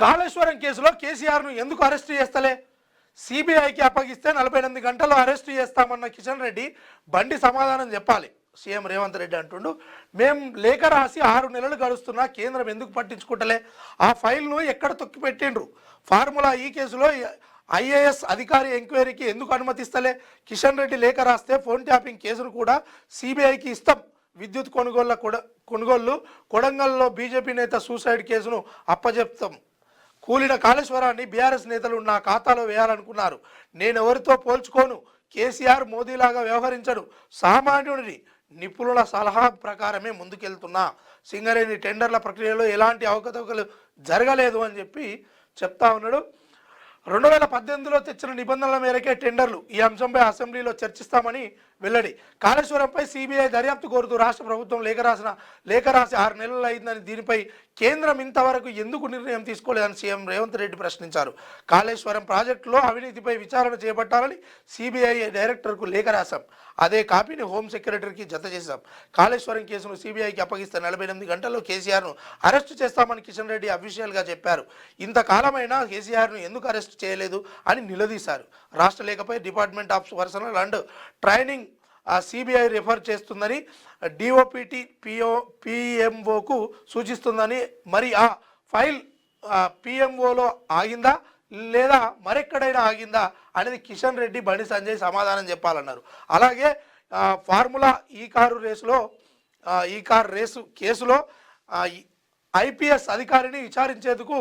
కాళేశ్వరం కేసులో కేసీఆర్ను ఎందుకు అరెస్టు చేస్తలే? సిబిఐకి అప్పగిస్తే 48 గంటల్లో అరెస్టు చేస్తామన్న కిషన్ రెడ్డి బండి సమాధానం చెప్పాలి. సీఎం రేవంత్ రెడ్డి అంటుండు, మేం లేఖ రాసి 6 నెలలు గడుస్తున్నా కేంద్రం ఎందుకు పట్టించుకుంటలే? ఆ ఫైల్ను ఎక్కడ తొక్కి పెట్టిండ్రు? ఫార్ములా ఈ కేసులో ఐఏఎస్ అధికారి ఎంక్వైరీకి ఎందుకు అనుమతిస్తలే? కిషన్ రెడ్డి లేఖ రాస్తే ఫోన్ ట్యాపింగ్ కేసును కూడా సిబిఐకి ఇస్తాం. విద్యుత్ కొనుగోళ్లు కొడంగల్లో బీజేపీ నేత సూసైడ్ కేసును అప్పజెప్తాం. కూలిన కాళేశ్వరాన్ని బీఆర్ఎస్ నేతలు నా ఖాతాలో వేయాలనుకున్నారు. నేను ఎవరితో పోల్చుకోను. కేసీఆర్ మోదీలాగా వ్యవహరించడు. సామాన్యుడిని నిపుణుల సలహా ప్రకారమే ముందుకెళ్తున్నా. సింగరేణి టెండర్ల ప్రక్రియలో ఎలాంటి అవకతవకలు జరగలేదు అని చెప్పి చెప్తా ఉన్నాడు. 2018లో తెచ్చిన నిబంధనల మేరకే టెండర్లు. ఈ అంశంపై అసెంబ్లీలో చర్చిస్తామని వెల్లడి. కాళేశ్వరంపై సిబిఐ దర్యాప్తు కోరుతూ రాష్ట్ర ప్రభుత్వం లేఖ రాసి 6 నెలలు అయిందని, దీనిపై కేంద్రం ఇంతవరకు ఎందుకు నిర్ణయం తీసుకోలేదని సీఎం రేవంత్ రెడ్డి ప్రశ్నించారు. కాళేశ్వరం ప్రాజెక్టులో అవినీతిపై విచారణ చేపట్టాలని సిబిఐ డైరెక్టర్కు లేఖ రాశాం. అదే కాపీని హోం సెక్రటరీకి జత చేశాం. కాళేశ్వరం కేసును సిబిఐకి అప్పగిస్తే 48 గంటల్లో కేసీఆర్ను అరెస్టు చేస్తామని కిషన్ రెడ్డి అఫీషియల్గా చెప్పారు. ఇంతకాలమైనా కేసీఆర్ను ఎందుకు అరెస్టు చేయలేదు అని నిలదీశారు. రాష్ట్ర లేఖపై department of personnel and training CBI refer చేస్తుందని, డిఓపిటి పిఎంఓకు సూచిస్తుందని, మరి ఆ ఫైల్ పిఎంఓలో ఆగిందా లేదా మరెక్కడైనా ఆగిందా అనేది కిషన్ రెడ్డి, బండి సంజయ్ సమాధానం చెప్పాలన్నారు. అలాగే ఫార్ములా ఈ కారు రేసు కేసులో ఐపీఎస్ అధికారిని విచారించేందుకు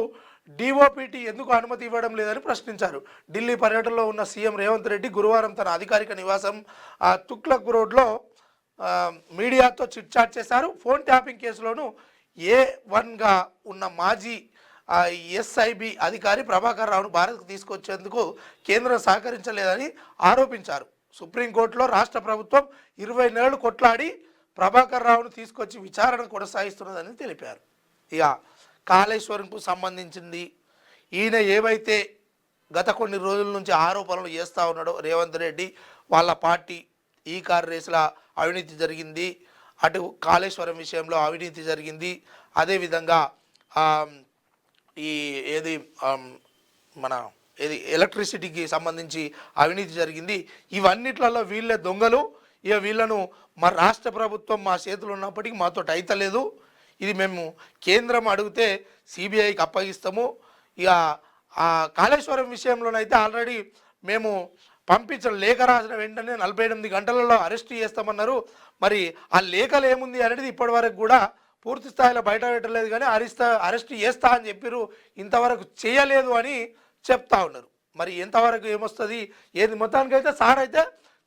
డిఓపిటి ఎందుకు అనుమతి ఇవ్వడం లేదని ప్రశ్నించారు. ఢిల్లీ పర్యటనలో ఉన్న సీఎం రేవంత్ రెడ్డి గురువారం తన అధికారిక నివాసం తుగ్లక్ రోడ్లో మీడియాతో చిట్చాట్ చేశారు. ఫోన్ ట్యాపింగ్ కేసులోనూ A1గా ఉన్న మాజీ ఎస్ఐబి అధికారి ప్రభాకర్ రావును భారత్కు తీసుకొచ్చేందుకు కేంద్రం సహకరించలేదని ఆరోపించారు. సుప్రీంకోర్టులో రాష్ట్ర ప్రభుత్వం 20 నెలలు కొట్లాడి ప్రభాకర్ రావును తీసుకొచ్చి విచారణ కొనసాగిస్తున్నదని తెలిపారు. ఇక కాళేశ్వరంకు సంబంధించింది ఈయన ఏవైతే గత కొన్ని రోజుల నుంచి ఆరోపణలు చేస్తూ ఉన్నాడో రేవంత్ రెడ్డి, వాళ్ళ పార్టీ ఈ కారు రేసుల అవినీతి జరిగింది, అటు కాళేశ్వరం విషయంలో అవినీతి జరిగింది, అదేవిధంగా ఎలక్ట్రిసిటీకి సంబంధించి అవినీతి జరిగింది. ఇవన్నిట్లలో వీళ్ళే దొంగలు. ఇక వీళ్ళను మా రాష్ట్ర ప్రభుత్వం మా చేతులు ఉన్నప్పటికీ మాతో అయితలేదు. ఇది మేము కేంద్రం అడిగితే సిబిఐకి అప్పగిస్తాము. ఇక కాళేశ్వరం విషయంలోనైతే ఆల్రెడీ మేము పంపించిన లేఖ రాసిన వెంటనే 48 గంటలలో అరెస్ట్ చేస్తామన్నారు. మరి ఆ లేఖలు ఏముంది అనేది ఇప్పటివరకు కూడా పూర్తి స్థాయిలో బయట పెట్టలేదు. కానీ అరెస్ట్ చేస్తా అని చెప్పారు, ఇంతవరకు చేయలేదు అని చెప్తా ఉన్నారు. మరి ఎంతవరకు ఏమొస్తుంది ఏది? మొత్తానికైతే సార్ అయితే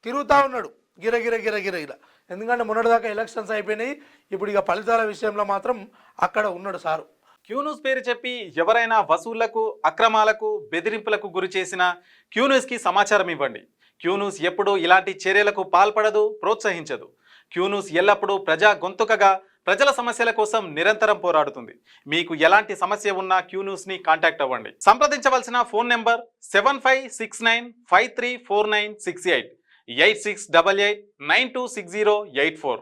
తిరుగుతూ ఉన్నాడు గిరగిర. ఎందుకంటే మొన్నటిదాకా ఎలక్షన్స్ అయిపోయినాయి. ఇప్పుడు ఇక ఫలితాల విషయంలో మాత్రం అక్కడ ఉన్నాడు సారు. క్యూన్యూస్ పేరు చెప్పి ఎవరైనా వసూళ్లకు, అక్రమాలకు, బెదిరింపులకు గురి చేసిన క్యూన్యూస్కి సమాచారం ఇవ్వండి. క్యూన్యూస్ ఎప్పుడూ ఇలాంటి చర్యలకు పాల్పడదు, ప్రోత్సహించదు. క్యూన్యూస్ ఎల్లప్పుడూ ప్రజా గొంతుకగా ప్రజల సమస్యల కోసం నిరంతరం పోరాడుతుంది. మీకు ఎలాంటి సమస్య ఉన్నా క్యూన్యూస్ని కాంటాక్ట్ అవ్వండి. సంప్రదించవలసిన ఫోన్ నెంబర్ 7569534968 8688926084.